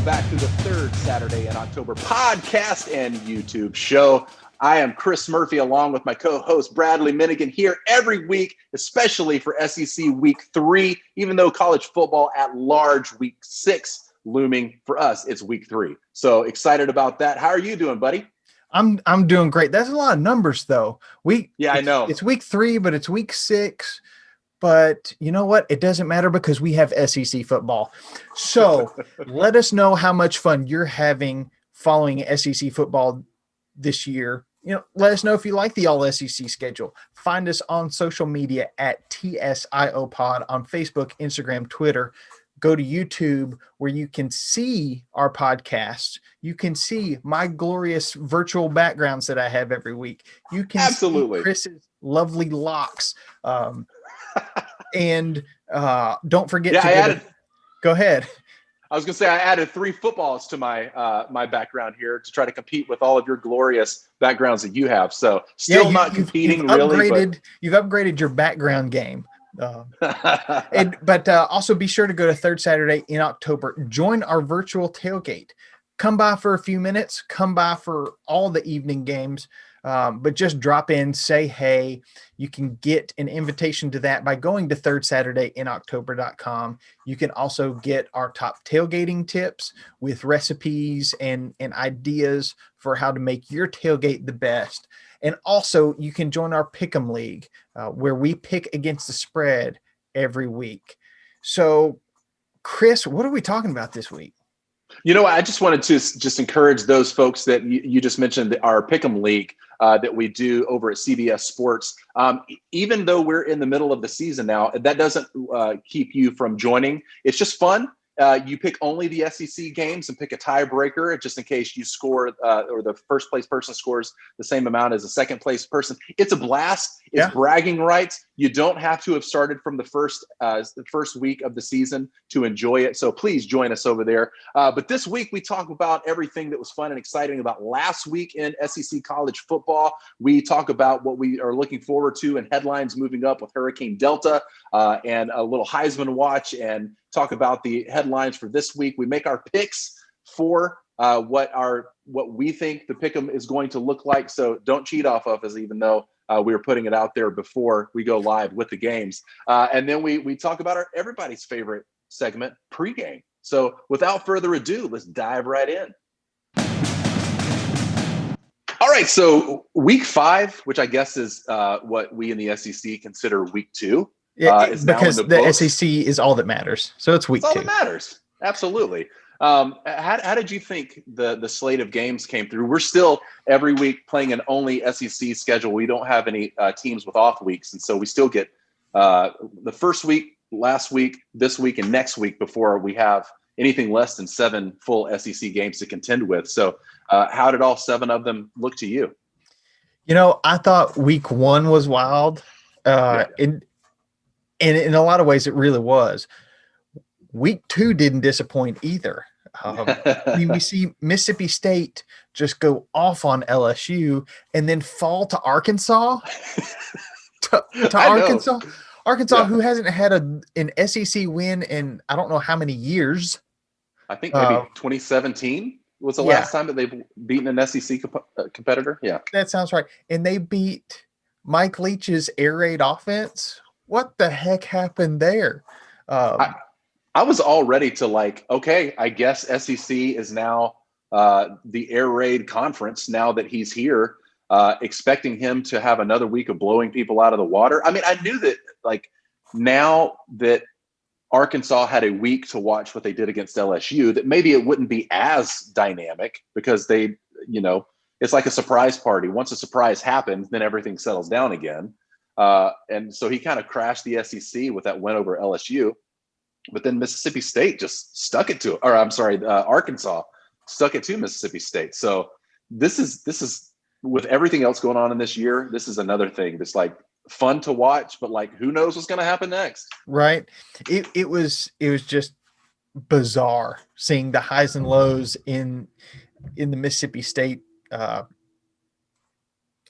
welcome back to the third Saturday in October podcast and YouTube show. I am Chris Murphy along with my co-host Bradley Minigan here every week, especially for SEC Week 3, even though college football at large Week 6 looming for us, it's Week 3. So excited about that. How are you doing, buddy? I'm doing great. That's a lot of numbers, though. I know. It's Week 3, but it's Week 6. But you know what? It doesn't matter because we have SEC football. So let us know how much fun you're having following SEC football this year. Let us know if you like the all SEC schedule. Find us on social media at TSIO Pod on Facebook, Instagram, Twitter. Go to YouTube where you can see our podcast. You can see my glorious virtual backgrounds that I have every week. You can see Chris's lovely locks. And don't forget go ahead. I was going to say I added 3 footballs to my my background here to try to compete with all of your glorious backgrounds that you have. So not competing really. You've upgraded your background game. But also be sure to go to third Saturday in October. Join our virtual tailgate. Come by for a few minutes. Come by for all the evening games. But just drop in, say hey. You can get an invitation to that by going to thirdsaturdayiNoctober.com. You can also get our top tailgating tips with recipes and ideas for how to make your tailgate the best. And also you can join our Pick 'em League where we pick against the spread every week. So Chris, what are we talking about this week? I just wanted to just encourage those folks that you just mentioned, our Pick 'em League that we do over at CBS Sports. Even though we're in the middle of the season now, that doesn't keep you from joining. It's just fun. You pick only the SEC games and pick a tiebreaker just in case you score or the first place person scores the same amount as the second place person. It's a blast. It's bragging rights. You don't have to have started from the first week of the season to enjoy it. So please join us over there. But this week we talk about everything that was fun and exciting about last week in SEC college football. We talk about what we are looking forward to and headlines moving up with Hurricane Delta and a little Heisman watch, and talk about the headlines for this week. We make our picks for what we think the pick 'em is going to look like. So don't cheat off of us, even though we were putting it out there before we go live with the games. And then we talk about everybody's favorite segment, pregame. So without further ado, let's dive right in. All right, so week 5, which I guess is what we in the SEC consider week 2. Is because the SEC is all that matters. So it's week 2. All that matters. Absolutely. How did you think the slate of games came through? We're still every week playing an only SEC schedule. We don't have any teams with off weeks. And so we still get the first week, last week, this week, and next week before we have anything less than 7 full SEC games to contend with. So how did all 7 of them look to you? I thought week 1 was wild. And in a lot of ways, it really was. Week 2 didn't disappoint either. We see Mississippi State just go off on LSU and then fall to Arkansas. to Arkansas. Arkansas, who hasn't had an SEC win in I don't know how many years. I think maybe 2017 was the last time that they've beaten an SEC competitor. Yeah, that sounds right. And they beat Mike Leach's air raid offense. What the heck happened there? I was all ready to okay, I guess SEC is now the air raid conference now that he's here, expecting him to have another week of blowing people out of the water. I mean, I knew that now that Arkansas had a week to watch what they did against LSU, that maybe it wouldn't be as dynamic because they, it's like a surprise party. Once a surprise happens, then everything settles down again. And so he kind of crashed the SEC with that win over LSU, but then Mississippi State just stuck it to, Arkansas stuck it to Mississippi State. So this is with everything else going on in this year, this is another thing that's fun to watch, but who knows what's going to happen next? Right. It was just bizarre seeing the highs and lows in the Mississippi State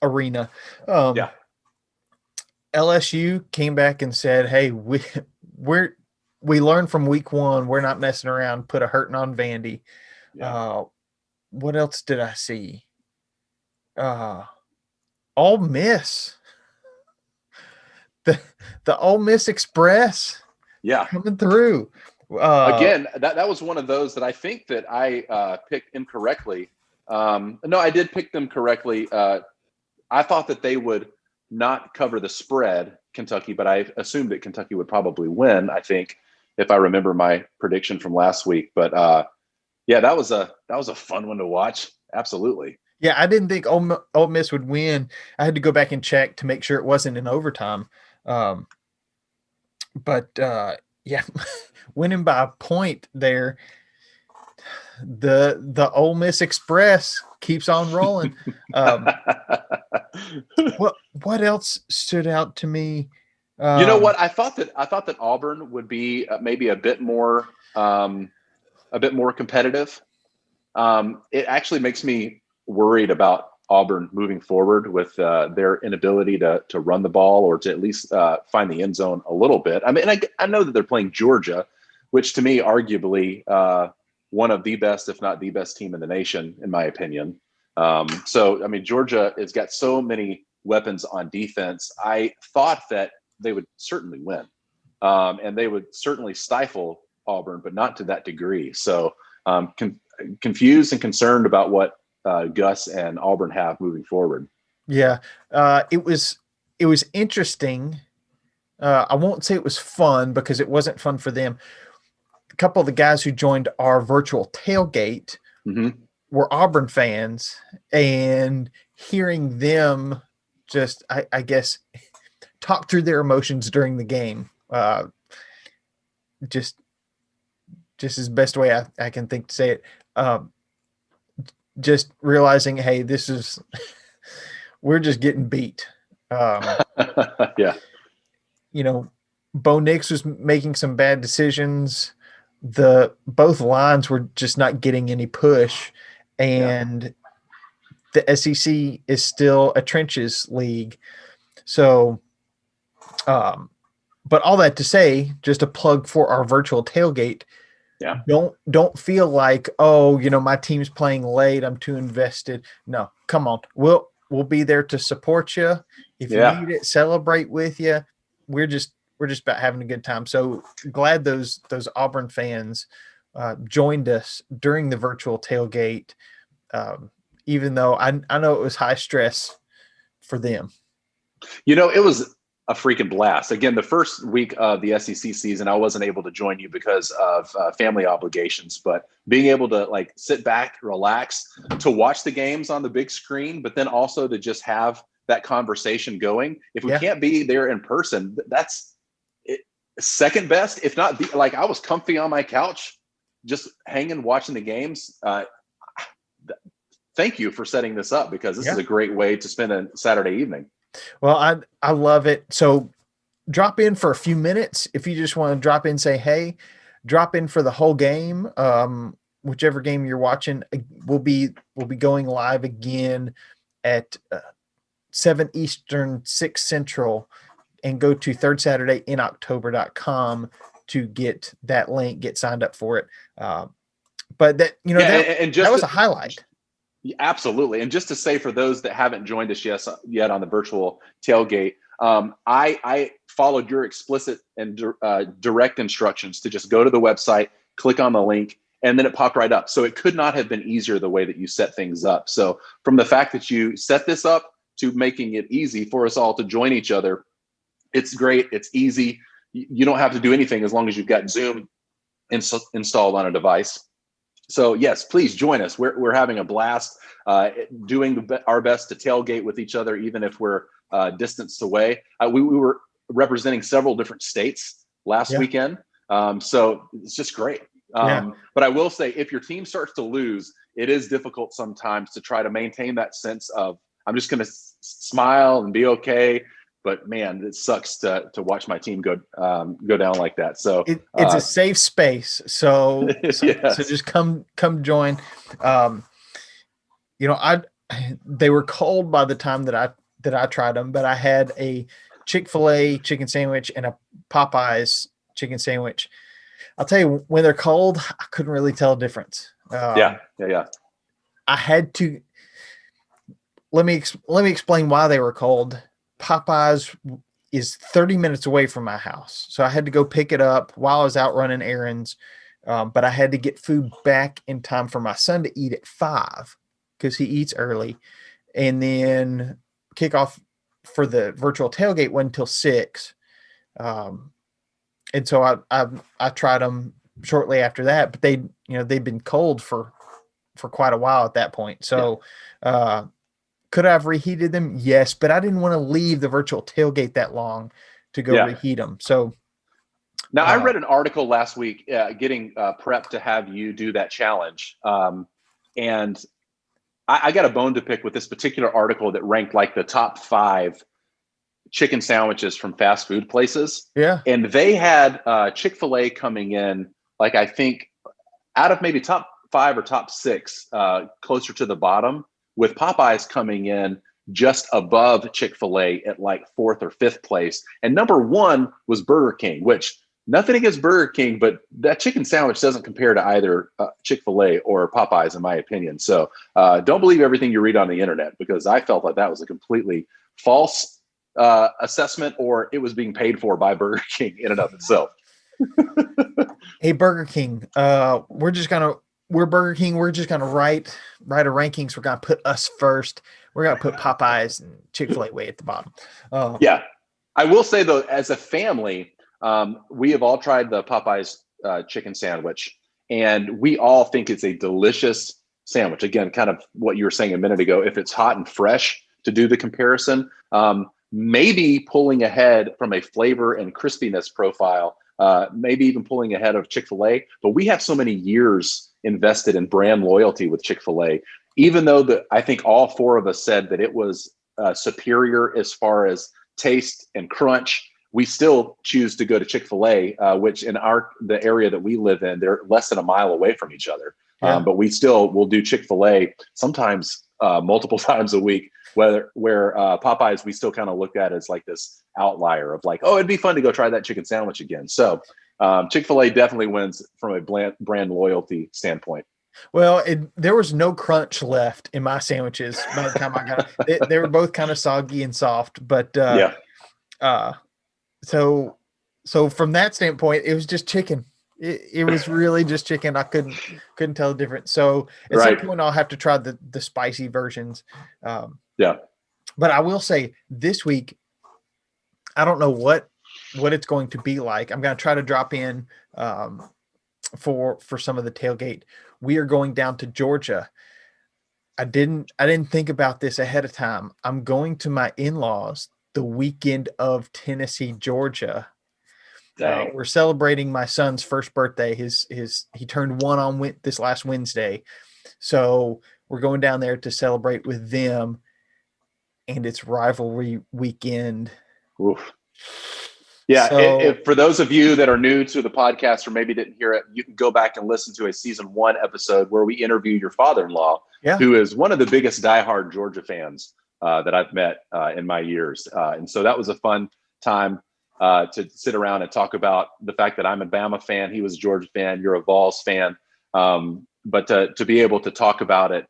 arena. LSU came back and said, "Hey, we're we learned from week 1, we're not messing around, put a hurting on Vandy. Yeah. What else did I see? Ole Miss. The Ole Miss Express Yeah. coming through. Again, that was one of those that I think that I picked incorrectly. No, I did pick them correctly. I thought that they would not cover the spread, Kentucky, but I assumed that Kentucky would probably win, I think, if I remember my prediction from last week. But yeah, that was a fun one to watch. Absolutely. Yeah, I didn't think Ole Miss would win. I had to go back and check to make sure it wasn't in overtime. But yeah, winning by a point there. The Ole Miss Express keeps on rolling. What else stood out to me? You know what? I thought that Auburn would be maybe a bit more competitive. It actually makes me worried about Auburn moving forward with their inability to run the ball or to at least find the end zone a little bit. I mean, I know that they're playing Georgia, which to me, arguably one of the best, if not the best team in the nation, in my opinion. So, I mean, Georgia has got so many weapons on defense. I thought that they would certainly win, and they would certainly stifle Auburn, but not to that degree. So, confused and concerned about what Gus and Auburn have moving forward. Yeah, it was interesting. I won't say it was fun because it wasn't fun for them. A couple of the guys who joined our virtual tailgate were Auburn fans, and hearing them just, I guess, talk through their emotions during the game, just is the best way I can think to say it. Just realizing, hey, we're just getting beat. Yeah. You know, Bo Nix was making some bad decisions. Both lines were just not getting any push, and the SEC is still a trenches league. So, but all that to say, just a plug for our virtual tailgate. Yeah. Don't feel like, oh, my team's playing late, I'm too invested. No, come on. We'll be there to support you. If you need it, celebrate with you. We're just about having a good time. So glad those Auburn fans joined us during the virtual tailgate, even though I know it was high stress for them. It was a freaking blast. Again, the first week of the SEC season, I wasn't able to join you because of family obligations, but being able to sit back, relax, to watch the games on the big screen, but then also to just have that conversation going. If we can't be there in person, that's it, second best, if not I was comfy on my couch, just hanging, watching the games. Thank you for setting this up, because this is a great way to spend a Saturday evening. Well, I love it. So drop in for a few minutes. If you just want to drop in, say, hey, drop in for the whole game. Whichever game you're watching, we'll be going live again at 7 Eastern, 6 Central, and go to thirdsaturdayiNoctober.com to get that link, get signed up for it. But that, that was a highlight. Absolutely. And just to say, for those that haven't joined us yet on the virtual tailgate, I followed your explicit and direct instructions to just go to the website, click on the link, and then it popped right up. So it could not have been easier the way that you set things up. So from the fact that you set this up to making it easy for us all to join each other, it's great. It's easy. You don't have to do anything as long as you've got Zoom installed on a device. So yes, please join us. We're having a blast, doing our best to tailgate with each other, even if we're distanced away. We were representing several different states last weekend, so it's just great. But I will say, if your team starts to lose, it is difficult sometimes to try to maintain that sense of, I'm just going to smile and be okay. But man, it sucks to watch my team go down like that. So it's a safe space. So just come join. They were cold by the time that I tried them, but I had a Chick-fil-A chicken sandwich and a Popeyes chicken sandwich, I'll tell you, when they're cold, I couldn't really tell a difference. Yeah. I had to let me explain why they were cold. Popeyes is 30 minutes away from my house, so I had to go pick it up while I was out running errands. But I had to get food back in time for my son to eat at 5 because he eats early, and then kickoff for the virtual tailgate went until 6. And so I tried them shortly after that, but they'd been cold for quite a while at that point. So, could I have reheated them? Yes, but I didn't want to leave the virtual tailgate that long to go reheat them. So now I read an article last week getting prepped to have you do that challenge. And I got a bone to pick with this particular article that ranked like the top 5 chicken sandwiches from fast food places. Yeah. And they had Chick-fil-A coming in, like, I think out of maybe top 5 or top 6, closer to the bottom, with Popeyes coming in just above Chick-fil-A at like 4th or 5th place. And number 1 was Burger King, which nothing against Burger King, but that chicken sandwich doesn't compare to either Chick-fil-A or Popeyes, in my opinion. So don't believe everything you read on the internet, because I felt like that was a completely false assessment, or it was being paid for by Burger King in and of itself. Hey, Burger King, we're Burger King. We're just gonna write a rankings. We're gonna put us first. We're gonna put Popeyes and Chick-fil-A way at the bottom. Yeah, I will say though, as a family, we have all tried the Popeyes chicken sandwich, and we all think it's a delicious sandwich. Again, kind of what you were saying a minute ago. If it's hot and fresh, to do the comparison, maybe pulling ahead from a flavor and crispiness profile. Maybe even pulling ahead of Chick-fil-A, but we have so many years invested in brand loyalty with Chick-fil-A, even though I think all 4 of us said that it was superior as far as taste and crunch. We still choose to go to Chick-fil-A, which in the area that we live in, they're less than a mile away from each other. Yeah. But we still will do Chick-fil-A sometimes multiple times a week, where Popeyes, we still kind of look at as like this outlier of like, oh, it'd be fun to go try that chicken sandwich again. So Chick-fil-A definitely wins from a brand loyalty standpoint. Well, there was no crunch left in my sandwiches by the time I got it. They were both kind of soggy and soft, but so from that standpoint, it was just chicken. It was really just chicken. I couldn't tell the difference. So at some point, I'll have to try the spicy versions. But I will say this week, I don't know what it's going to be like. I'm going to try to drop in for some of the tailgate. We are going down to Georgia. I didn't think about this ahead of time. I'm going to my in-laws the weekend of Tennessee, Georgia. We're celebrating my son's first birthday. He turned 1 on this last Wednesday. So we're going down there to celebrate with them, and it's rivalry weekend. Oof. Yeah. So, for those of you that are new to the podcast or maybe didn't hear it, you can go back and listen to a season 1 episode where we interview your father-in-law, who is one of the biggest diehard Georgia fans that I've met in my years. And so that was a fun time to sit around and talk about the fact that I'm a Bama fan. He was a Georgia fan. You're a Vols fan. But to be able to talk about it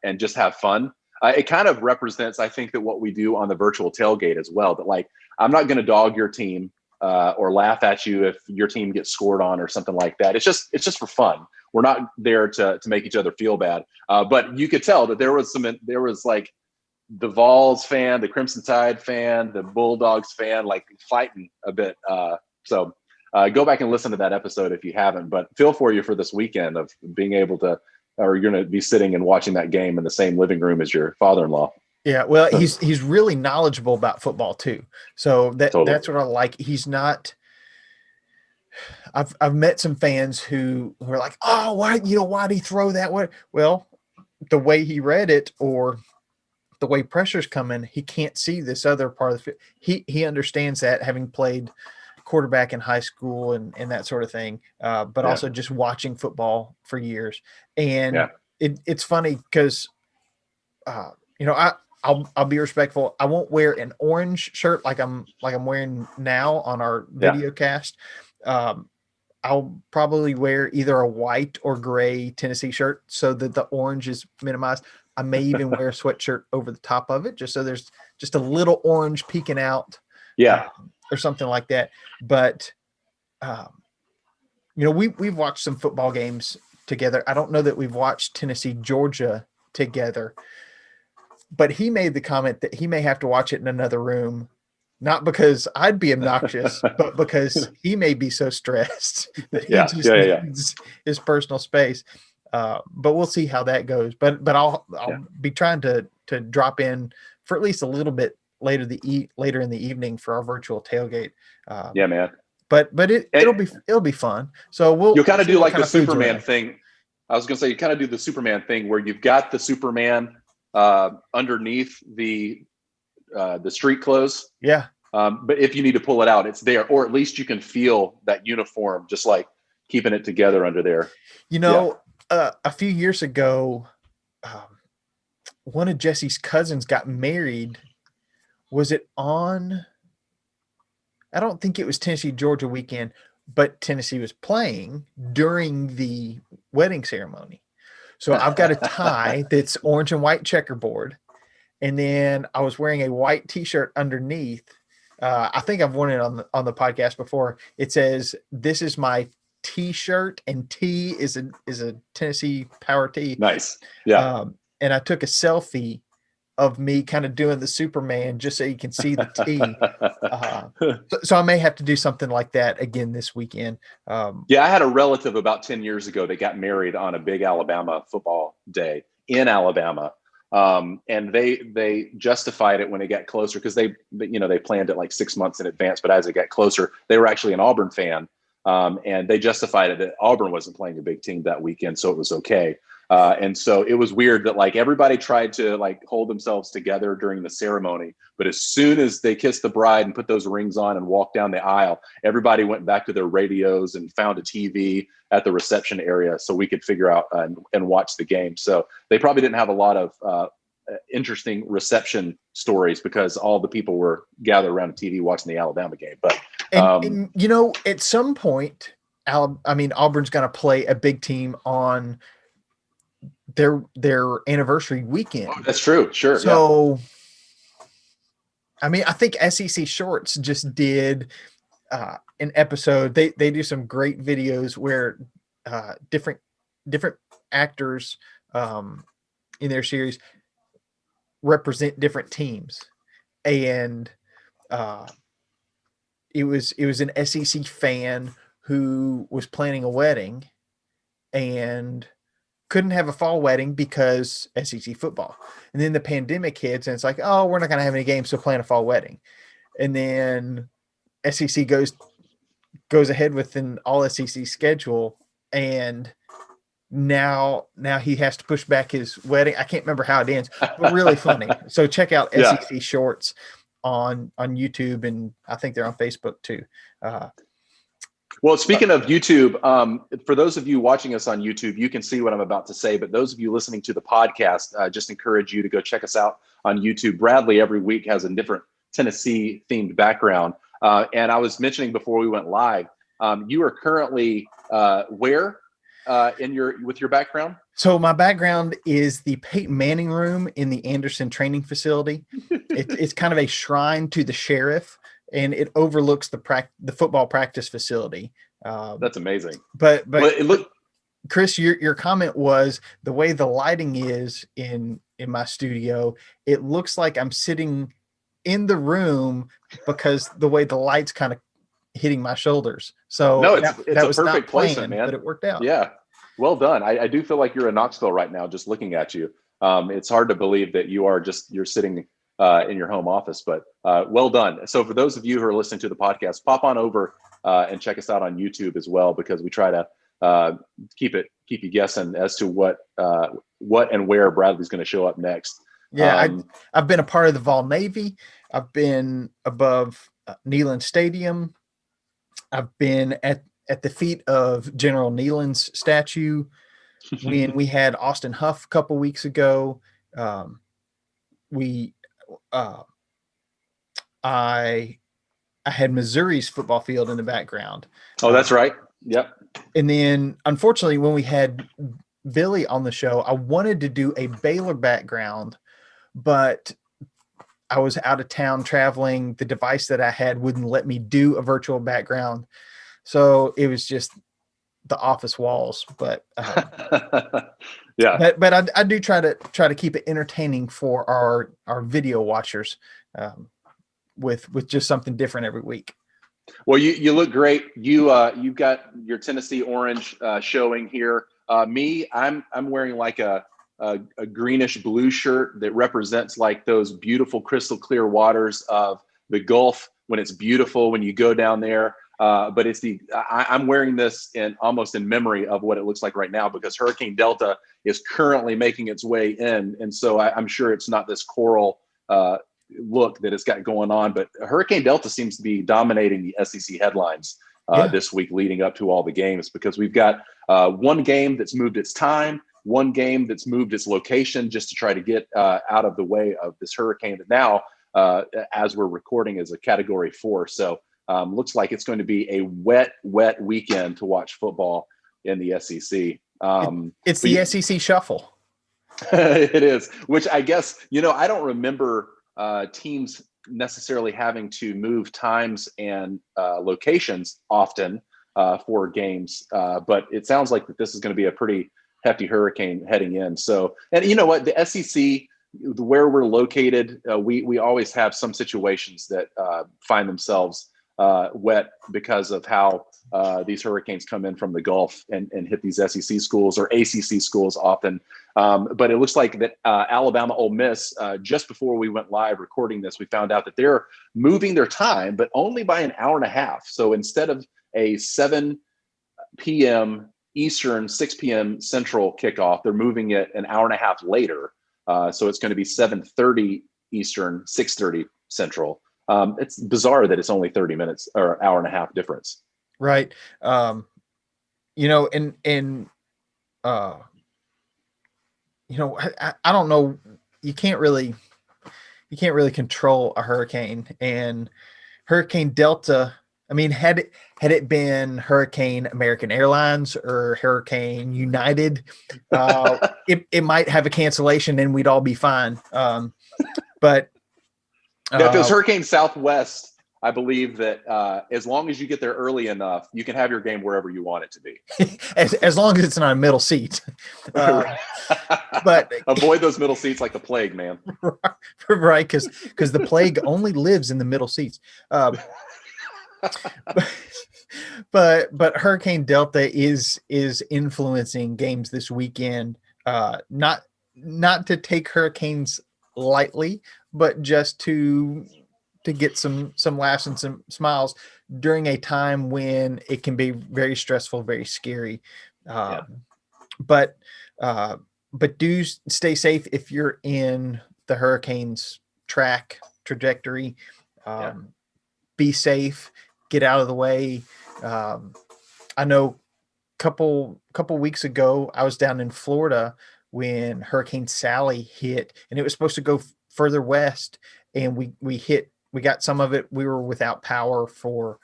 and just have fun, it kind of represents, I think, that what we do on the virtual tailgate as well. That, like, I'm not going to dog your team or laugh at you if your team gets scored on or something like that. It's just for fun. We're not there to make each other feel bad. But you could tell that there was like the Vols fan, the Crimson Tide fan, the Bulldogs fan, like fighting a bit. So go back and listen to that episode if you haven't. But feel for you for this weekend of being able to, or you're going to be sitting and watching that game in the same living room as your father-in-law. Yeah, well, he's really knowledgeable about football too. So that's what I like. He's not. I've met some fans who are like, oh, why'd he throw that way? Well, the way he read it or the way pressure's coming, he can't see this other part of the field. He understands that, having played quarterback in high school and that sort of thing, but also just watching football for years. And it's funny because I'll be respectful. I won't wear an orange shirt like I'm wearing now on our video cast. I'll probably wear either a white or gray Tennessee shirt so that the orange is minimized. I may even wear a sweatshirt over the top of it, just so there's just a little orange peeking out, Yeah. or something like that. But we've watched some football games together. I don't know that we've watched Tennessee Georgia together, but he made the comment that he may have to watch it in another room. Not because I'd be obnoxious, but because he may be so stressed that he just needs his personal space. But we'll see how that goes. But I'll be trying to drop in for at least a little bit later in the evening for our virtual tailgate. Yeah, man. But it'll be fun. So you'll kind of do like the Superman thing. I was gonna say you kind of do the Superman thing where you've got the Superman underneath the street clothes. Yeah. But if you need to pull it out, it's there, or at least you can feel that uniform, just like keeping it together under there. A few years ago, one of Jesse's cousins got married. Was it on? I don't think it was Tennessee Georgia weekend, but Tennessee was playing during the wedding ceremony. So I've got a tie that's orange and white checkerboard. And then I was wearing a white t-shirt underneath. I think I've worn it on the podcast before. It says, "This is my t-shirt," and T is a Tennessee Power T. Nice. Yeah. And I took a selfie of me kind of doing the Superman just so you can see the T. So I may have to do something like that again this weekend. I had a relative about 10 years ago that got married on a big Alabama football day in Alabama. And they justified it when it got closer because they planned it like 6 months in advance. But as it got closer, they were actually an Auburn fan. And they justified it that Auburn wasn't playing a big team that weekend, so it was okay. And so it was weird that like everybody tried to like hold themselves together during the ceremony, but as soon as they kissed the bride and put those rings on and walked down the aisle, everybody went back to their radios and found a TV at the reception area so we could figure out and watch the game. So they probably didn't have a lot of interesting reception stories because all the people were gathered around the TV watching the Alabama game. But and at some point, Auburn's going to play a big team on their anniversary weekend. Oh, that's true. Sure. So, I think SEC Shorts just did an episode. They do some great videos where different actors in their series represent different teams, and it was an SEC fan who was planning a wedding and couldn't have a fall wedding because SEC football. And then the pandemic hits and it's like, oh, we're not going to have any games, so plan a fall wedding. And then SEC goes ahead with an all SEC schedule. And now he has to push back his wedding. I can't remember how it ends, but really funny. So check out SEC Shorts on YouTube, and I think they're on Facebook too. Well, speaking of YouTube, for those of you watching us on YouTube, you can see what I'm about to say. But those of you listening to the podcast, just encourage you to go check us out on YouTube. Bradley every week has a different Tennessee themed background. And I was mentioning before we went live, you are currently where with your background? So my background is the Peyton Manning room in the Anderson training facility. It's kind of a shrine to the sheriff, and it overlooks the football practice facility. That's amazing. But Chris, your comment was the way the lighting is in my studio. It looks like I'm sitting in the room because the way the light's kind of hitting my shoulders. So no, it's a perfect placement, man. But it worked out. Yeah, well done. I do feel like you're in Knoxville right now, just looking at you. It's hard to believe that you're sitting in your home office, but well done. So for those of you who are listening to the podcast, pop on over and check us out on YouTube as well, because we try to keep you guessing as to what and where Bradley's going to show up next. Yeah, I've been a part of the Vol Navy. I've been above Neyland Stadium. I've been at the feet of General Neyland's statue. When we had Austin Huff a couple weeks ago, I had Missouri's football field in the background. Oh, that's right. Yep. And then unfortunately, when we had Billy on the show, I wanted to do a Baylor background, but I was out of town traveling. The device that I had wouldn't let me do a virtual background. So it was just the office walls, but yeah, but I do try to keep it entertaining for our video watchers, with just something different every week. well, you look great. You've got your Tennessee orange showing here. Me, I'm wearing like a greenish blue shirt that represents like those beautiful crystal clear waters of the Gulf when it's beautiful when you go down there. But I'm wearing this almost in memory of what it looks like right now, because Hurricane Delta is currently making its way in, and so I'm sure it's not this coral look that it's got going on. But Hurricane Delta seems to be dominating the SEC headlines this week leading up to all the games, because we've got one game that's moved its time, one game that's moved its location just to try to get out of the way of this hurricane that now, as we're recording, is a Category 4. So looks like it's going to be a wet weekend to watch football in the SEC. It's the SEC shuffle. It is, which I guess, I don't remember teams necessarily having to move times and locations often for games, but it sounds like that this is going to be a pretty hefty hurricane heading in. So, and you know what, the SEC, where we're located, we always have some situations that find themselves wet because of how these hurricanes come in from the Gulf and hit these SEC schools or ACC schools often. But it looks like that Alabama Ole Miss, just before we went live recording this, we found out that they're moving their time, but only by an hour and a half. So instead of a 7 p.m. Eastern, 6 p.m. Central kickoff, they're moving it an hour and a half later. So it's going to be 7:30 Eastern, 6:30 Central. It's bizarre that it's only 30 minutes or hour and a half difference. Right. I don't know. You can't really control a hurricane, and Hurricane Delta. I mean, had it been Hurricane American Airlines or Hurricane United, it might have a cancellation and we'd all be fine. But now, if it was Hurricane Southwest, I believe that as long as you get there early enough, you can have your game wherever you want it to be. as long as it's not a middle seat. But avoid those middle seats like the plague, man. Right, because the plague only lives in the middle seats. But Hurricane Delta is influencing games this weekend. Not to take hurricanes lightly, but just to get some laughs and some smiles during a time when it can be very stressful, very scary. But do stay safe if you're in the hurricane's trajectory. Be safe, get out of the way. I know couple weeks ago, I was down in Florida when Hurricane Sally hit, and it was supposed to go further west, and we got some of it. We were without power for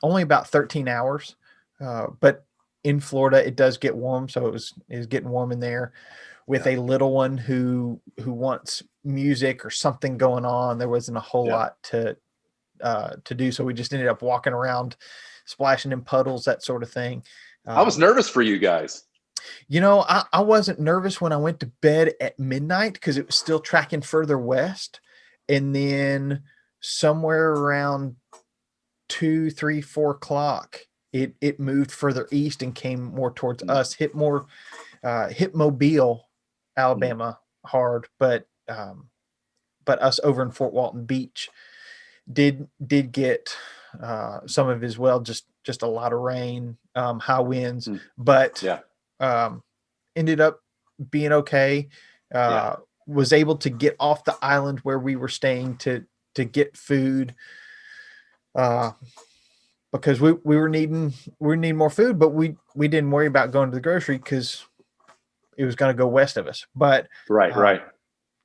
only about 13 hours. But in Florida, it does get warm, so it was getting warm in there with a little one who wants music or something going on. There wasn't a whole lot to do, so we just ended up walking around, splashing in puddles, that sort of thing. I was nervous for you guys. I wasn't nervous when I went to bed at midnight because it was still tracking further west. And then somewhere around 2, 3, 4 o'clock, it moved further east and came more towards us, hit Mobile, Alabama hard, but us over in Fort Walton Beach did get some of it as well, just a lot of rain, high winds, but ended up being okay. Was able to get off the island where we were staying to get food, because we were needing more food, but we didn't worry about going to the grocery because it was going to go west of us. But right.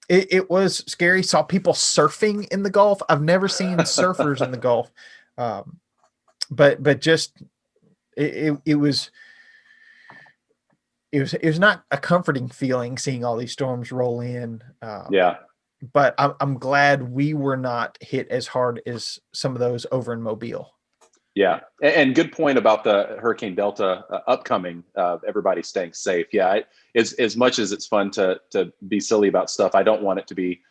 It was scary. Saw people surfing in the Gulf. I've never seen surfers in the Gulf. but just it was not a comforting feeling seeing all these storms roll in. Yeah. But I'm glad we were not hit as hard as some of those over in Mobile. Yeah, and good point about the Hurricane Delta upcoming. Everybody staying safe. Yeah, as much as it's fun to be silly about stuff, I don't want it to be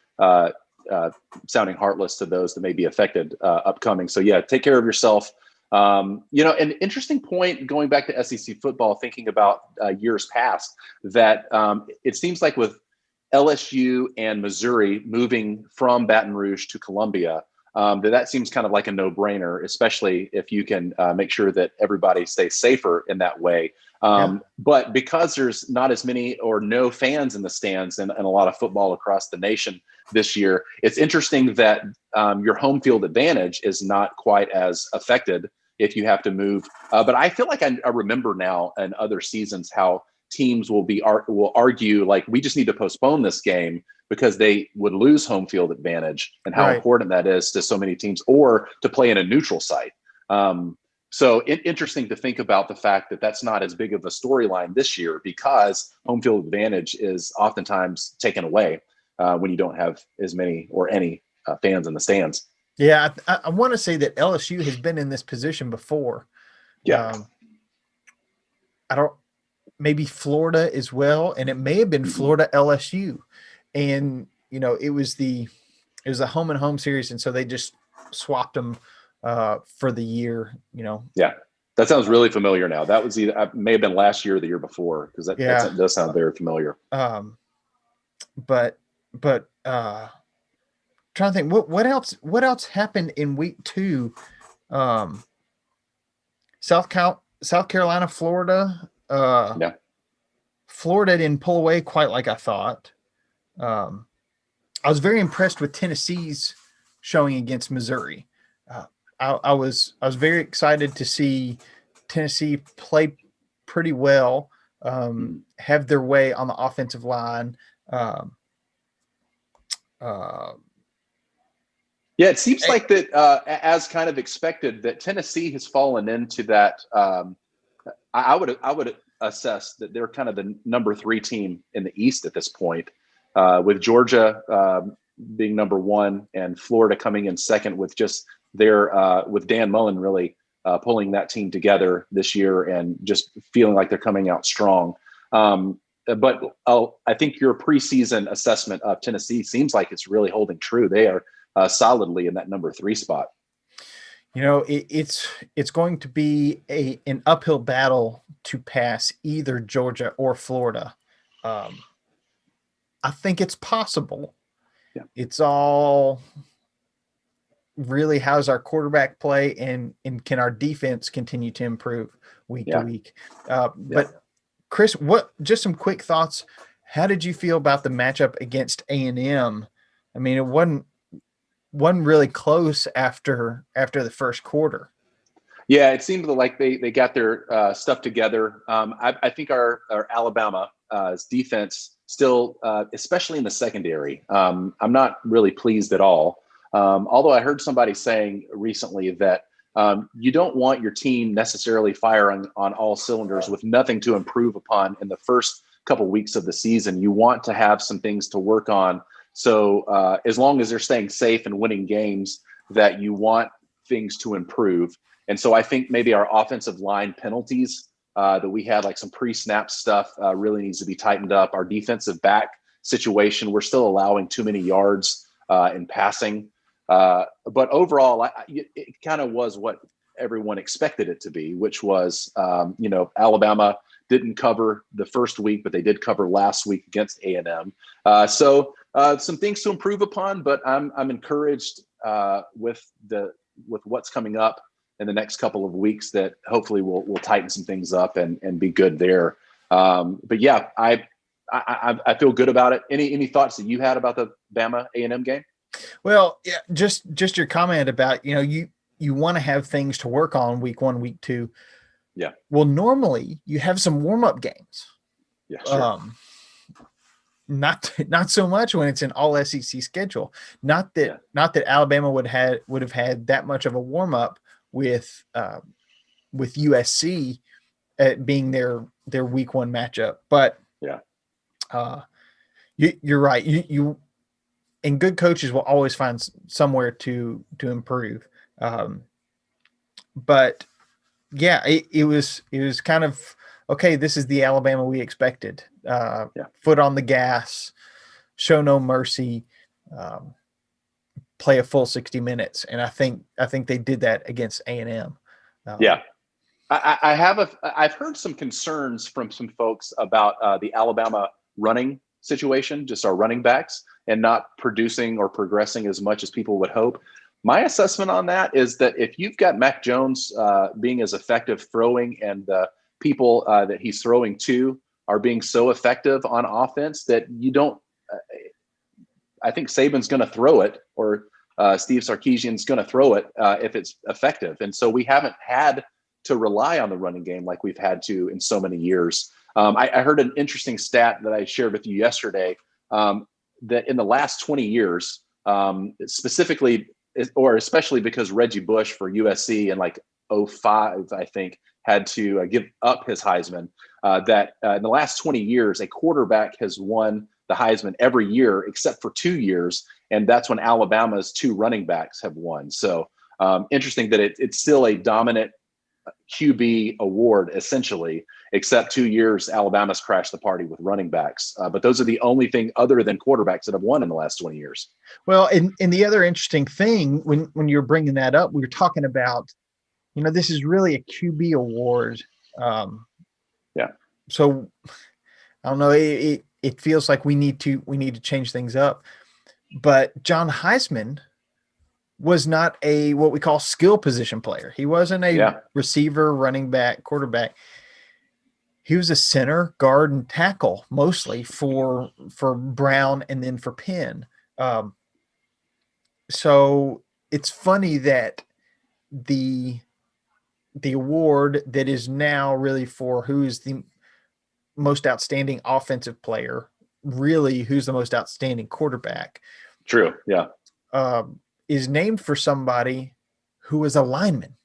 sounding heartless to those that may be affected upcoming. So yeah, take care of yourself. An interesting point going back to SEC football, thinking about years past, that it seems like with LSU and Missouri moving from Baton Rouge to Columbia, that seems kind of like a no-brainer, especially if you can make sure that everybody stays safer in that way. But because there's not as many or no fans in the stands and a lot of football across the nation this year, it's interesting that your home field advantage is not quite as affected if you have to move. But I feel like I remember now in other seasons how teams will argue like, we just need to postpone this game because they would lose home field advantage, and how important that is to so many teams, or to play in a neutral site. So interesting to think about the fact that that's not as big of a storyline this year, because home field advantage is oftentimes taken away when you don't have as many or any fans in the stands. Yeah, I want to say that LSU has been in this position before. Yeah. I don't, maybe Florida as well, and it may have been Florida LSU, and it was a home and home series, and so they just swapped them for the year. Yeah, that sounds really familiar now. That was may have been last year or the year before, because that does sound very familiar. But trying to think what else happened in week 2. South Carolina, Florida. Florida didn't pull away quite like I thought. I was very impressed with Tennessee's showing against Missouri. I was very excited to see Tennessee play pretty well, have their way on the offensive line. Yeah, it seems like that, as kind of expected, that Tennessee has fallen into that. I would assess that they're kind of the number 3 team in the East at this point, with Georgia being number 1 and Florida coming in second, with just with Dan Mullen really pulling that team together this year and just feeling like they're coming out strong. But I think your preseason assessment of Tennessee seems like it's really holding true. They are solidly in that number 3 spot. It's going to be an uphill battle to pass either Georgia or Florida. I think it's possible. Yeah. It's all really, how's our quarterback play, and can our defense continue to improve week to week? But Chris, just some quick thoughts. How did you feel about the matchup against A&M? I mean, it wasn't really close after the first quarter. Yeah, it seemed like they got their stuff together. I think our Alabama's defense still, especially in the secondary, I'm not really pleased at all. Although I heard somebody saying recently that you don't want your team necessarily firing on all cylinders with nothing to improve upon in the first couple weeks of the season. You want to have some things to work on. So as long as they're staying safe and winning games, that you want things to improve. And so I think maybe our offensive line penalties that we had, like some pre-snap stuff, really needs to be tightened up. Our defensive back situation, we're still allowing too many yards in passing. But overall, it kind of was what everyone expected it to be, which was, Alabama didn't cover the first week, but they did cover last week against A&M. So some things to improve upon, but I'm encouraged with what's coming up in the next couple of weeks, that hopefully we'll tighten some things up and be good there. But yeah, I feel good about it. Any thoughts that you had about the Bama A&M game? Well, yeah, just your comment about, you want to have things to work on week 1, week 2. Yeah. Well, normally you have some warm-up games. Yeah, sure. Not so much when it's an all SEC schedule. Not that Alabama would have had that much of a warm-up with USC at being their week 1 matchup. But yeah, you're right. You and good coaches will always find somewhere to improve. But yeah, it was kind of okay. This is the Alabama we expected. Foot on the gas, show no mercy, play a full 60 minutes, and I think they did that against A&M. Yeah. I've heard some concerns from some folks about the Alabama running situation, just our running backs, and not producing or progressing as much as people would hope. My assessment on that is that if you've got Mac Jones being as effective throwing, and the people that he's throwing to are being so effective on offense, that you don't. I think Saban's going to throw it, or Steve Sarkisian's going to throw it if it's effective, and so we haven't had to rely on the running game like we've had to in so many years. I heard an interesting stat that I shared with you yesterday, that in the last 20 years, specifically, or especially because Reggie Bush for USC in like 05, I think, had to give up his Heisman, that in the last 20 years, a quarterback has won the Heisman every year except for 2 years, and that's when Alabama's 2 running backs have won. So interesting that it's still a dominant QB award, essentially, except 2 years Alabama's crashed the party with running backs. But those are the only thing other than quarterbacks that have won in the last 20 years. Well, and the other interesting thing, when you're bringing that up, we were talking about, this is really a QB award. So I don't know. It feels like we need to change things up. But John Heisman was not a what we call skill position player. He wasn't a receiver, running back, quarterback. He was a center, guard, and tackle mostly for Brown and then for Penn. So it's funny that the award that is now really for who is the most outstanding offensive player, really who's the most outstanding quarterback. True. Yeah. Is named for somebody who was a lineman.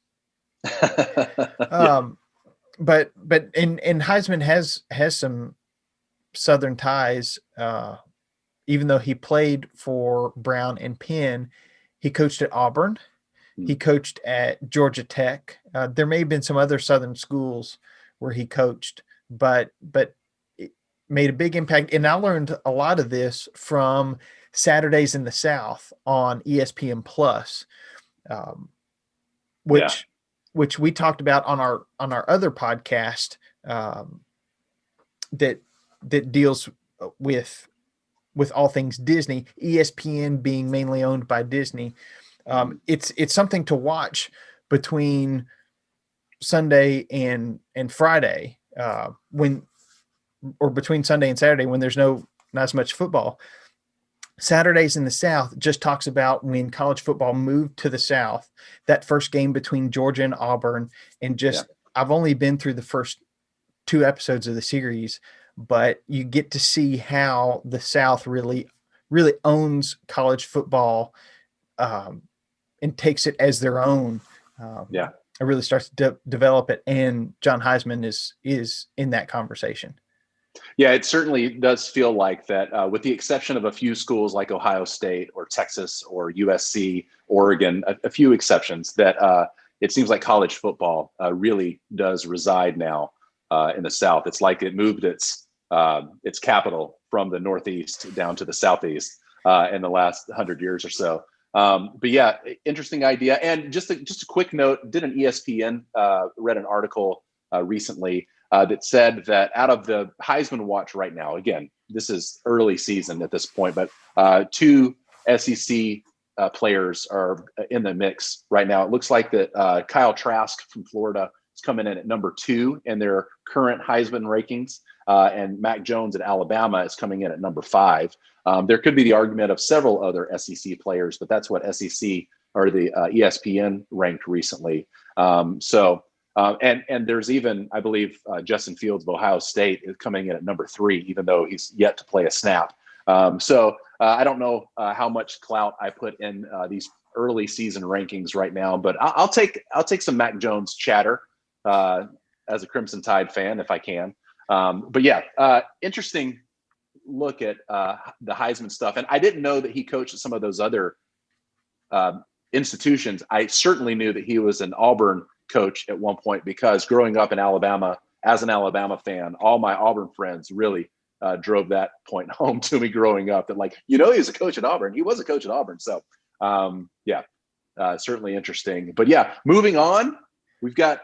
But Heisman has some Southern ties. Even though he played for Brown and Penn, he coached at Auburn. He coached at Georgia Tech. There may have been some other Southern schools where he coached, but it made a big impact. And I learned a lot of this from Saturdays in the South on ESPN Plus, which we talked about on our other podcast that deals with all things Disney, ESPN being mainly owned by Disney. It's something to watch between Sunday and Friday, between Sunday and Saturday when there's not as much football. Saturdays in the South just talks about when college football moved to the South, that first game between Georgia and Auburn, and I've only been through the first 2 episodes of the series, but you get to see how the South really, really owns college football, and takes it as their own. It really starts to develop it, and John Heisman is in that conversation. Yeah, it certainly does feel like that, with the exception of a few schools like Ohio State or Texas or USC, Oregon, a few exceptions, that it seems like college football really does reside now in the South. It's like it moved its capital from the Northeast down to the Southeast in the last 100 years or so. But yeah, interesting idea. And just a quick note, did an ESPN read an article recently that said that out of the Heisman watch right now, again, this is early season at this point, but 2 SEC players are in the mix right now. It looks like that Kyle Trask from Florida is coming in at number 2 in their current Heisman rankings, and Mac Jones at Alabama is coming in at number 5. There could be the argument of several other SEC players, but that's what SEC or the ESPN ranked recently. And there's even, I believe, Justin Fields of Ohio State is coming in at number 3, even though he's yet to play a snap. So I don't know how much clout I put in these early season rankings right now, but I'll take some Mac Jones chatter as a Crimson Tide fan if I can. But yeah, interesting look at the Heisman stuff. And I didn't know that he coached at some of those other institutions. I certainly knew that he was an Auburn coach at one point, because growing up in Alabama as an Alabama fan, all my Auburn friends really drove that point home to me growing up, that he was a coach at Auburn. He was a coach at Auburn. So certainly interesting. But yeah, moving on, we got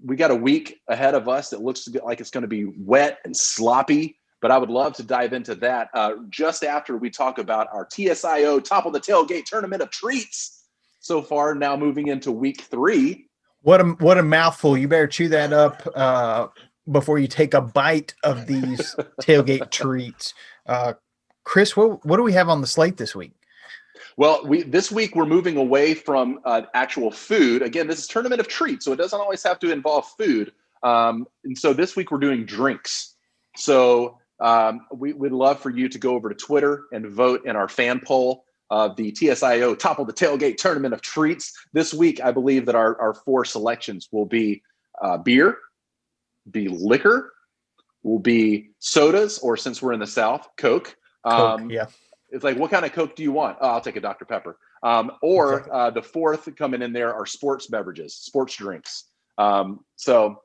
a week ahead of us that looks like it's going to be wet and sloppy, but I would love to dive into that just after we talk about our TSIO Top of the Tailgate Tournament of Treats so far, now moving into week 3. What a mouthful. You better chew that up before you take a bite of these tailgate treats. Chris, what do we have on the slate this week? Well, this week we're moving away from actual food. Again, this is Tournament of Treats, so it doesn't always have to involve food. And so this week we're doing drinks. So we'd love for you to go over to Twitter and vote in our fan poll of the TSIO Top of the Tailgate Tournament of Treats. This week, I believe that our 4 selections will be beer, be liquor, will be sodas, or since we're in the South, Coke. Yeah. It's like, what kind of Coke do you want? Oh, I'll take a Dr. Pepper. Or Exactly. the 4th coming in there are sports beverages, sports drinks. So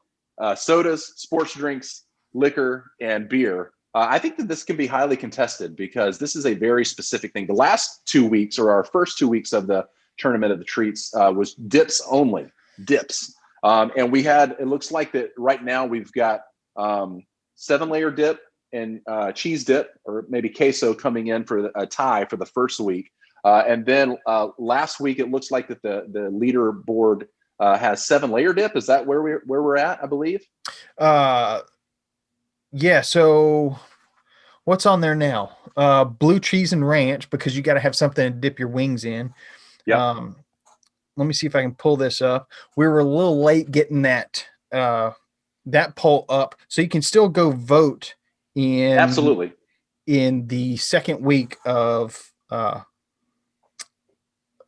sodas, sports drinks, liquor, and beer. I think that this can be highly contested, because this is a very specific thing. The last 2 weeks, or our first 2 weeks of the Tournament of the Treats, was dips only, dips. And it looks like that right now we've got 7-layer dip and cheese dip, or maybe queso, coming in for a tie for the first week. And then last week, it looks like that the leaderboard has 7-layer dip. Is that where we're at, I believe? Yeah. So what's on there now? Blue cheese and ranch, because you got to have something to dip your wings in. Yeah. Let me see if I can pull this up. We were a little late getting that poll up, so you can still go vote Absolutely. in the second week of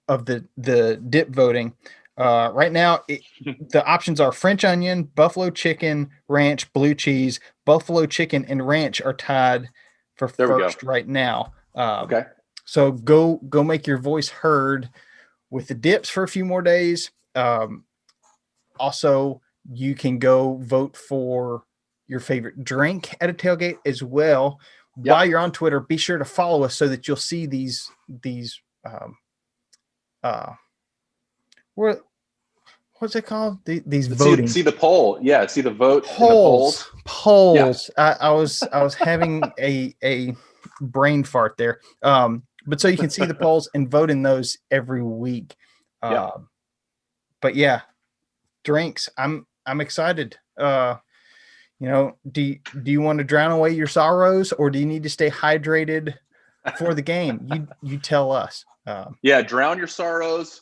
the dip voting. Right now, the options are French onion, buffalo chicken, ranch, blue cheese. Buffalo chicken and ranch are tied for first right now. Okay. So go make your voice heard with the dips for a few more days. Also, you can go vote for your favorite drink at a tailgate as well. Yep. While you're on Twitter, be sure to follow us so that you'll see these what's it called? These voting. See the poll. Yeah. See the vote Polls. in the Polls. Yeah. I was having a brain fart there. But so you can see the polls and vote in those every week. But yeah, drinks. I'm excited. Do you want to drown away your sorrows, or do you need to stay hydrated for the game? You tell us. Drown your sorrows,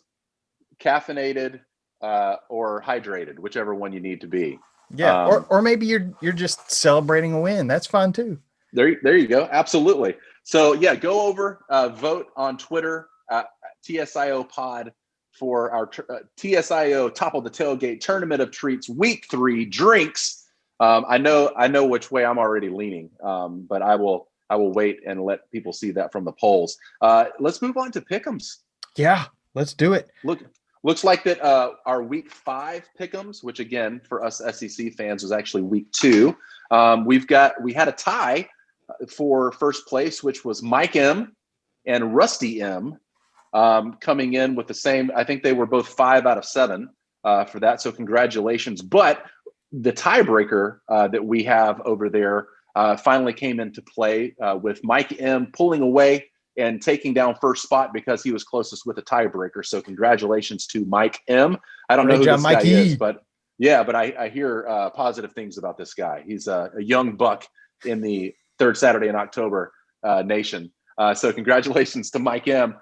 caffeinated, or hydrated, whichever one you need to be. Yeah, or maybe you're just celebrating a win. That's fine too. There you go. Absolutely. So yeah, go over, vote on Twitter at TSIO Pod for our TSIO Top of the Tailgate Tournament of Treats Week 3 drinks. I know which way I'm already leaning, but I will wait and let people see that from the polls. Let's move on to pick'ems. Yeah, let's do it. Looks like that our Week 5 pick'ems, which again for us SEC fans was actually Week 2. We had a tie for first place, which was Mike M and Rusty M, coming in with the same. I think they were both 5 out of 7 for that. So congratulations. But the tiebreaker that we have over there finally came into play with Mike M pulling away and taking down first spot because he was closest with a tiebreaker. So congratulations to Mike M. I don't know who this guy is, but yeah, but I hear positive things about this guy. He's a young buck in the third Saturday in October nation. So congratulations to Mike M.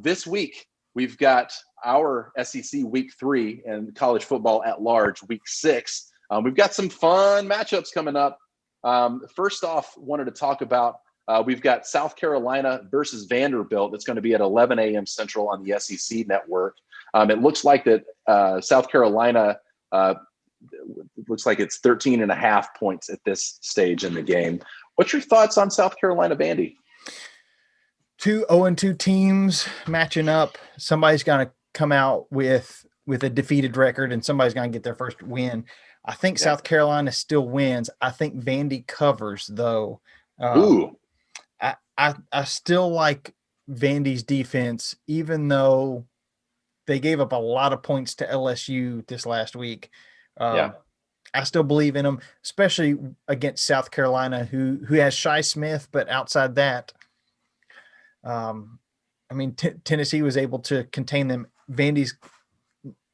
This week, we've got our SEC Week 3 and college football at large, Week 6. We've got some fun matchups coming up. First off, wanted to talk about We've got South Carolina versus Vanderbilt. That's going to be at 11 a.m. Central on the SEC network. It looks like that South Carolina looks like it's 13.5 points at this stage in the game. What's your thoughts on South Carolina Vandy? 2 0-2 teams matching up. Somebody's going to come out with a defeated record, and somebody's going to get their first win. I think South Carolina still wins. I think Vandy covers, though. Ooh. I still like Vandy's defense, even though they gave up a lot of points to LSU this last week. I still believe in them, especially against South Carolina, who has Shi Smith, but outside that, Tennessee was able to contain them. Vandy's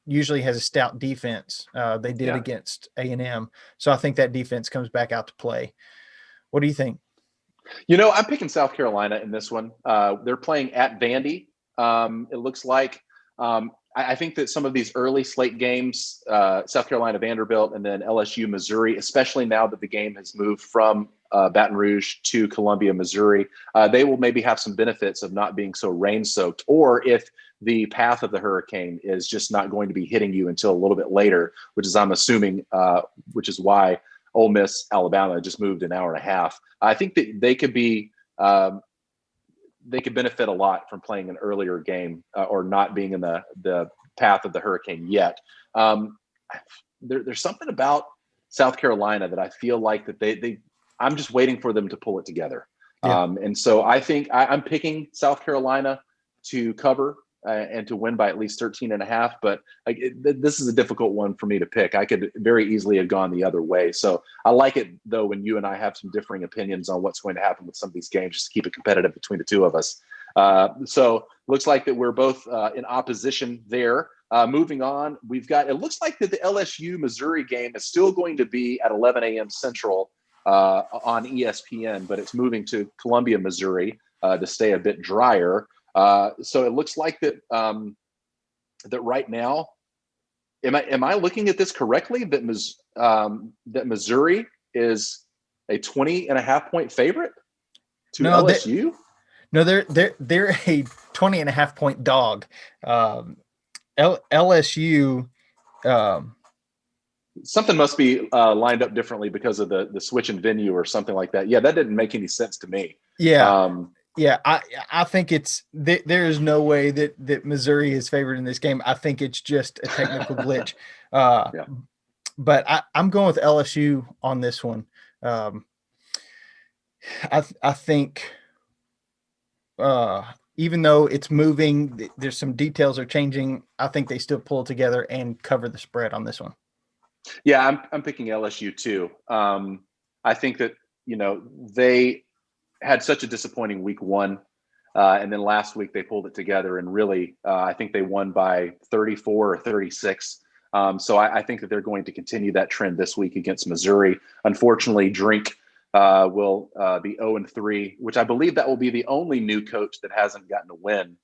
usually has a stout defense. They did against A&M. So I think that defense comes back out to play. What do you think? I'm picking South Carolina in this one. They're playing at Vandy. It looks like I think that some of these early slate games, South Carolina, Vanderbilt, and then LSU, Missouri, especially now that the game has moved from Baton Rouge to Columbia, Missouri, they will maybe have some benefits of not being so rain-soaked, or if the path of the hurricane is just not going to be hitting you until a little bit later, which is, I'm assuming, which is why Ole Miss, Alabama just moved an hour and a half. I think that they could be they could benefit a lot from playing an earlier game or not being in the path of the hurricane yet. There's something about South Carolina that I feel like that I'm just waiting for them to pull it together. And so I think I'm picking South Carolina to cover and to win by at least 13.5. But this is a difficult one for me to pick. I could very easily have gone the other way. So I like it, though, when you and I have some differing opinions on what's going to happen with some of these games, just to keep it competitive between the two of us. So looks like that we're both in opposition there. Moving on, it looks like that the LSU Missouri game is still going to be at 11 a.m. Central on ESPN, but it's moving to Columbia, Missouri to stay a bit drier. So it looks like that that right now, am I looking at this correctly? That Missouri is a 20.5 point favorite to LSU? They're a 20.5 point dog. LSU. Something must be lined up differently because of the switch in venue or something like that. Yeah, that didn't make any sense to me. Yeah, I think there is no way that Missouri is favored in this game. I think it's just a technical glitch. But I'm going with LSU on this one. I think even though it's moving, there's some details are changing. I think they still pull together and cover the spread on this one. Yeah, I'm picking LSU too. I think that they had such a disappointing week one. And then last week they pulled it together and really, I think they won by 34 or 36. So I think that they're going to continue that trend this week against Missouri. Unfortunately, Drink will be 0-3, which I believe that will be the only new coach that hasn't gotten a win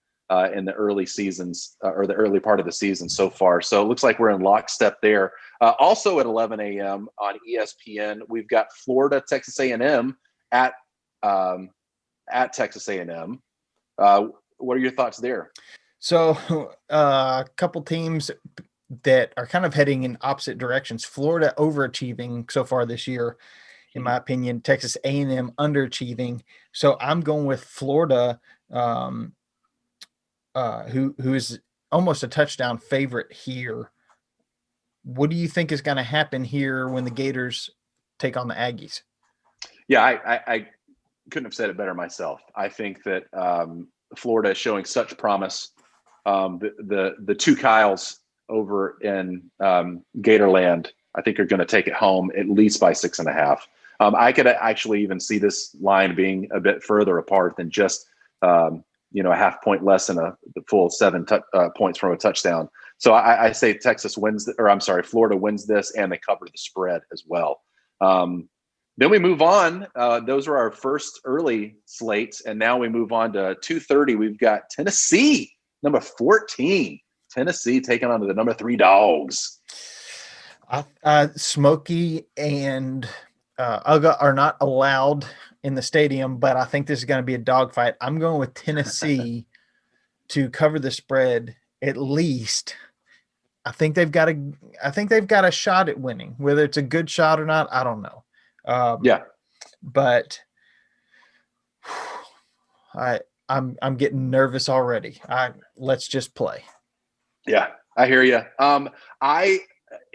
in the early seasons or the early part of the season so far. So it looks like we're in lockstep there. Also at 11 a.m. on ESPN, we've got Florida, Texas A&M at Texas A&M. What are your thoughts there? So a couple teams that are kind of heading in opposite directions. Florida overachieving so far this year, in my opinion. Texas A&M underachieving. So I'm going with Florida, who is almost a touchdown favorite here. What do you think is going to happen here when the Gators take on the Aggies? Yeah, I couldn't have said it better myself. I think that Florida is showing such promise. The two Kyles over in Gatorland, I think, are going to take it home at least by 6.5. I could actually even see this line being a bit further apart than just a half point less than the full 7 points from a touchdown. So I say Florida wins this, and they cover the spread as well. Then we move on. Those were our first early slates, and now we move on to 2:30. We've got Tennessee, number 14. Tennessee taking on the number 3 Dogs. Smokey and are not allowed in the stadium, but I think this is going to be a dogfight. I'm going with Tennessee to cover the spread at least. I think they've got a shot at winning. Whether it's a good shot or not, I don't know. But I'm getting nervous already. Let's just play. Yeah, I hear you.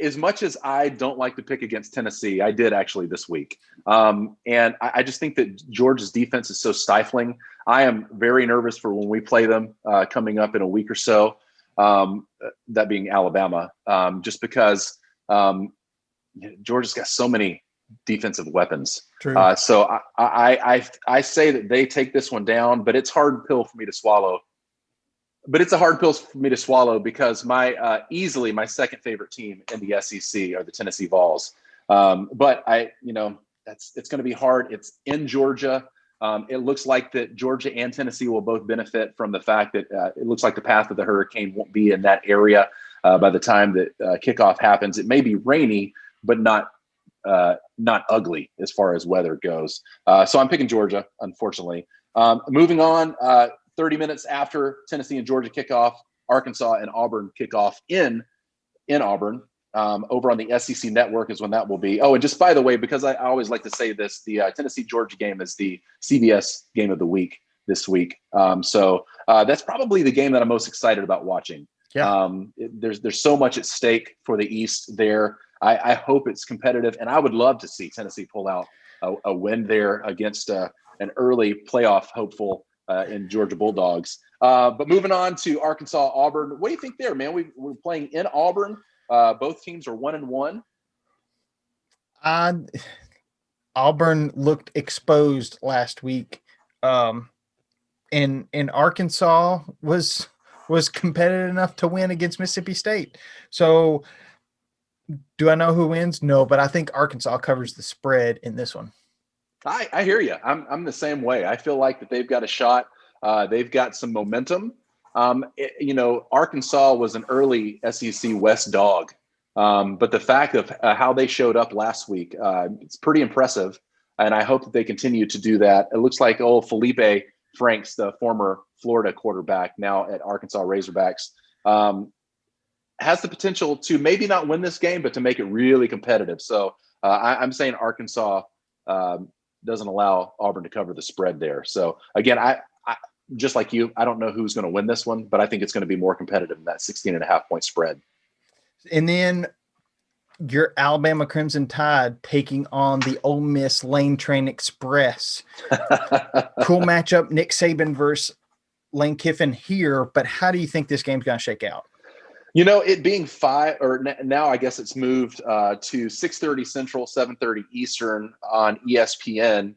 As much as I don't like to pick against Tennessee, I did actually this week. And I just think that Georgia's defense is so stifling. I am very nervous for when we play them coming up in a week or so, that being Alabama, just because Georgia's got so many defensive weapons. True. So I say that they take this one down, but it's a hard pill for me to swallow. Because easily my second favorite team in the SEC are the Tennessee Vols. But it's going to be hard. It's in Georgia. It looks like that Georgia and Tennessee will both benefit from the fact that it looks like the path of the hurricane won't be in that area by the time that kickoff happens. It may be rainy, but not ugly as far as weather goes. So I'm picking Georgia, unfortunately. Moving on, 30 minutes after Tennessee and Georgia kickoff, Arkansas and Auburn kickoff in Auburn. Over on the SEC network is when that will be. Oh, and just by the way, because I always like to say this, the Tennessee-Georgia game is the CBS game of the week this week. So that's probably the game that I'm most excited about watching. Yeah. There's so much at stake for the East there. I hope it's competitive, and I would love to see Tennessee pull out a win there against an early playoff hopeful in Georgia Bulldogs. But moving on to Arkansas, Auburn. What do you think there, man? We're playing in Auburn. Both teams are 1-1. Auburn looked exposed last week. And Arkansas was competitive enough to win against Mississippi State. So do I know who wins? No, but I think Arkansas covers the spread in this one. I hear you. I'm the same way. I feel like that they've got a shot. They've got some momentum. Arkansas was an early SEC West dog, but the fact of how they showed up last week, it's pretty impressive, and I hope that they continue to do that. It looks like Felipe Franks, the former Florida quarterback, now at Arkansas Razorbacks, has the potential to maybe not win this game, but to make it really competitive. So I'm saying Arkansas doesn't allow Auburn to cover the spread there. So again, I just like you, I don't know who's going to win this one, but I think it's going to be more competitive than that 16.5-point spread. And then your Alabama Crimson Tide taking on the Ole Miss Lane Train Express. Cool matchup, Nick Saban versus Lane Kiffin here, but how do you think this game's going to shake out? It being 5, or now I guess it's moved to 6:30 Central, 7:30 Eastern on ESPN.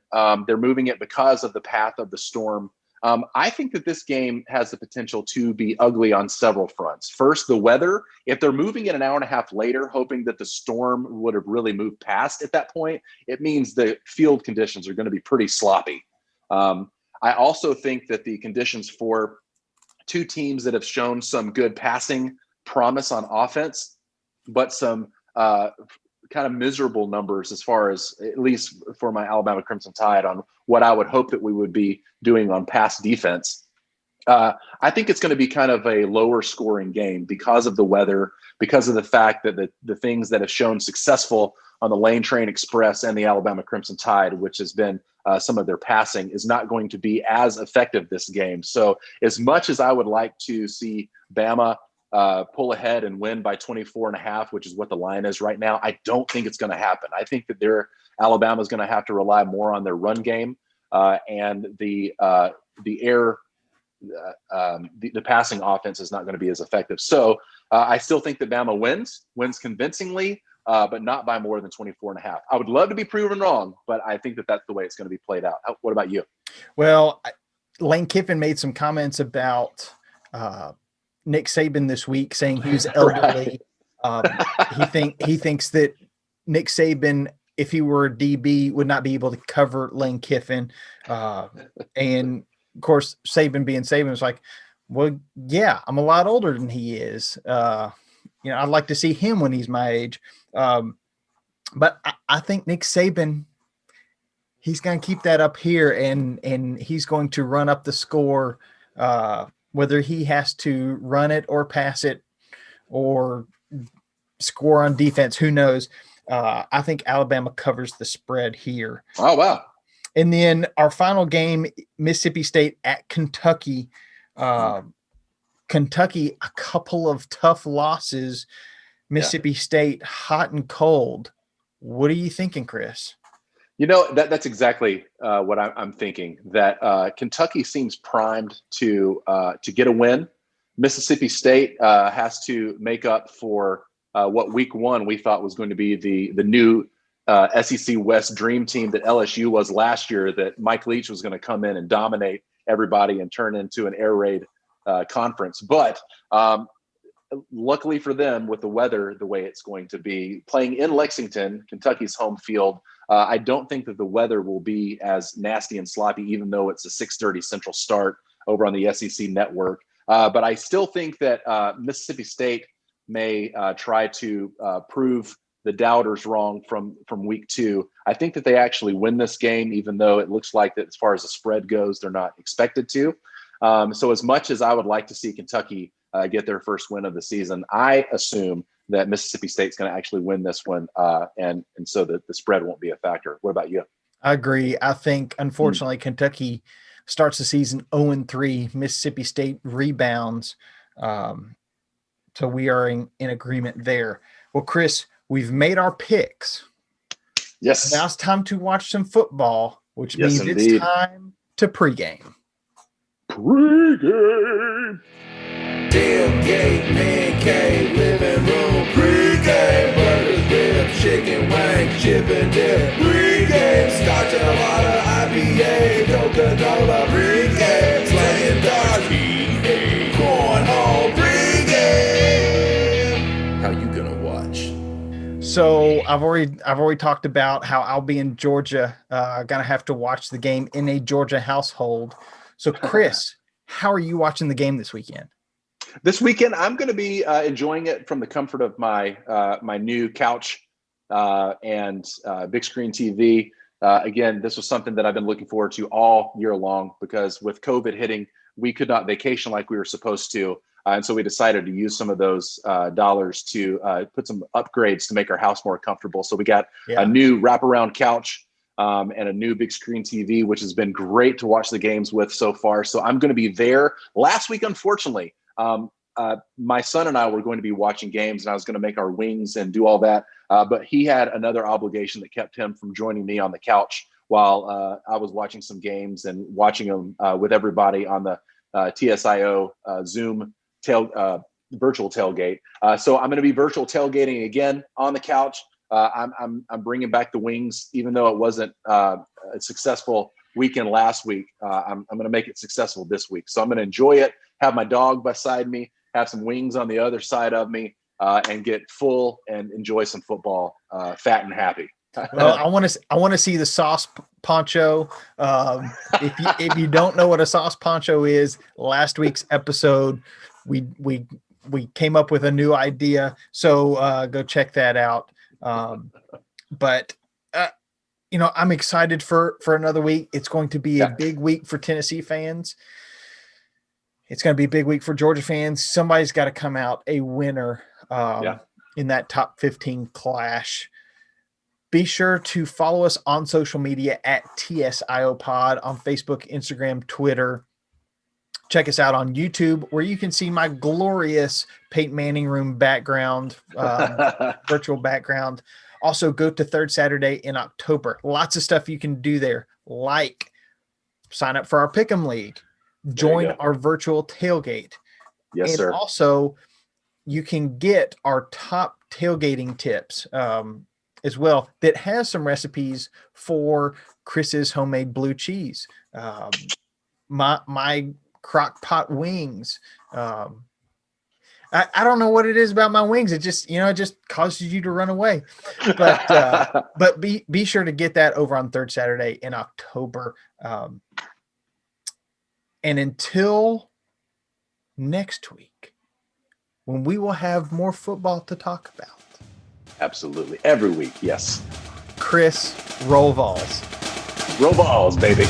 They're moving it because of the path of the storm. I think that this game has the potential to be ugly on several fronts. First, the weather. If they're moving it an hour and a half later, hoping that the storm would have really moved past at that point, it means the field conditions are going to be pretty sloppy. I also think that the conditions for two teams that have shown some good passing promise on offense, but some kind of miserable numbers as far as, at least for my Alabama Crimson Tide, on what I would hope that we would be doing on pass defense. I think it's going to be kind of a lower scoring game because of the weather, because of the fact that the things that have shown successful on the Lane Train Express and the Alabama Crimson Tide, which has been some of their passing, is not going to be as effective this game. So as much as I would like to see Bama pull ahead and win by 24.5, which is what the line is right now, I don't think it's going to happen. I think that Alabama is going to have to rely more on their run game and the passing offense is not going to be as effective. So I still think that Bama wins convincingly, but not by more than 24.5. I would love to be proven wrong, but I think that that's the way it's going to be played out. What about you? Well, Lane Kiffin made some comments about Nick Saban this week, saying he was elderly. Right. He thinks that Nick Saban, if he were a DB, would not be able to cover Lane Kiffin. And of course, Saban being Saban was like, well, yeah, I'm a lot older than he is. I'd like to see him when he's my age. But I think Nick Saban he's going to keep that up here, and he's going to run up the score, whether he has to run it or pass it or score on defense. Who knows? I think Alabama covers the spread here. Oh, wow. And then our final game, Mississippi State at Kentucky. Kentucky, a couple of tough losses. Mississippi State, hot and cold. What are you thinking, Chris? That's exactly what I'm thinking. That Kentucky seems primed to get a win. Mississippi State has to make up for what week one we thought was going to be the new SEC West dream team that LSU was last year, that Mike Leach was going to come in and dominate everybody and turn into an air raid conference. But luckily for them, with the weather the way it's going to be, playing in Lexington, Kentucky's home field, I don't think that the weather will be as nasty and sloppy, even though it's a 6:30 Central start over on the SEC network. But I still think that Mississippi State may try to prove the doubters wrong from week two. I think that they actually win this game, even though it looks like that as far as the spread goes, they're not expected to. So as much as I would like to see Kentucky get their first win of the season, I assume that Mississippi State's going to actually win this one, and so the spread won't be a factor. What about you? I agree. I think, unfortunately, Kentucky starts the season 0-3. Mississippi State rebounds. So we are in agreement there. Well, Chris, we've made our picks. Yes. Now it's time to watch some football, which means indeed. It's time to pregame. Pregame. Tailgate, man cave, living room, pregame, burgers, ribs, chicken wings, chip and dip, pregame, scotch and a lot of IPA, Coca-Cola, pregame, slaying darts, EA, cornhole, pregame. How you gonna watch? So I've already talked about how I'll be in Georgia. Gonna have to watch the game in a Georgia household. So Chris, how are you watching the game this weekend? This weekend, I'm going to be enjoying it from the comfort of my my new couch and big screen TV. Again, this was something that I've been looking forward to all year long, because with COVID hitting, we could not vacation like we were supposed to. And so we decided to use some of those dollars to put some upgrades to make our house more comfortable. So we got a new wraparound couch and a new big screen TV, which has been great to watch the games with so far. So I'm going to be there. Last week, unfortunately, my son and I were going to be watching games, and I was going to make our wings and do all that. But he had another obligation that kept him from joining me on the couch while I was watching some games and watching them with everybody on the TSIO Zoom virtual tailgate. So I'm going to be virtual tailgating again on the couch. I'm bringing back the wings, even though it wasn't a successful weekend last week. I'm going to make it successful this week. So I'm going to enjoy it, have my dog beside me, have some wings on the other side of me, and get full and enjoy some football, fat and happy. Well, I want to see the sauce poncho. If you don't know what a sauce poncho is, last week's episode, we came up with a new idea. So go check that out. But I'm excited for another week. It's going to be a big week for Tennessee fans. It's going to be a big week for Georgia fans. Somebody's got to come out a winner in that top 15 clash. Be sure to follow us on social media at TSIO Pod on Facebook, Instagram, Twitter. Check us out on YouTube, where you can see my glorious Peyton Manning room background, virtual background. Also, go to Third Saturday in October. Lots of stuff you can do there, like sign up for our Pick 'em League, join our virtual tailgate. Yes, and sir. Also, you can get our top tailgating tips as well, that has some recipes for Chris's homemade blue cheese, my crock pot wings. I don't know what it is about my wings. It just, it just causes you to run away. But be sure to get that over on Third Saturday in October. And until next week, when we will have more football to talk about. Absolutely. Every week. Yes. Chris, roll balls. Roll balls, baby.